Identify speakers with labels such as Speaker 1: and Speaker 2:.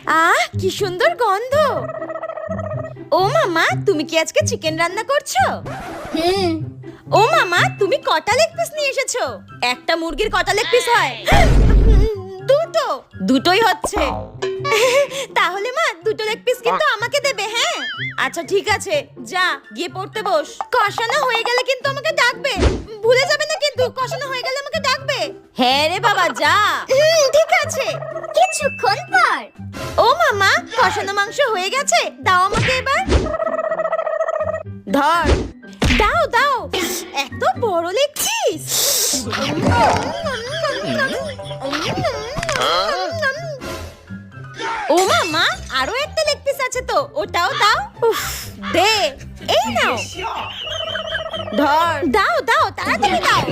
Speaker 1: আহ কি সুন্দর গন্ধ। ও মামা, তুমি কি আজকে চিকেন রান্না করছো?
Speaker 2: হুম।
Speaker 1: ও মামা, তুমি কটা লেগ পিস নিয়ে এসেছো? একটা মুরগির কটা লেগ পিস হয়? দুটো। দুটোই হচ্ছে। তাহলে মা দুটো লেগ পিস কিন্তু আমাকে দেবে, হ্যাঁ? আচ্ছা ঠিক আছে, যা গিয়ে পড়তে বস। কষানো হয়ে গেলে কিন্তু আমাকে ডাকবে। ভুলে যাবে না কিন্তু, কষানো হয়ে গেলে আমাকে ডাকবে। হ্যাঁ রে বাবা, যা। ঠিক আছে।
Speaker 2: কিছুক্ষণ পর।
Speaker 1: ও মামা, কষানো মাংস হয়ে গেছে, দাও আমাকে এবার। ধর। দাও দাও। এত বড় লেগ পিস। ও মামা, আরো একটা লেগ পিস আছে তো, ওটাও দাও। উফ, দে। এই নাও। ধর। দাও দাও, তাড়াতাড়ি দাও।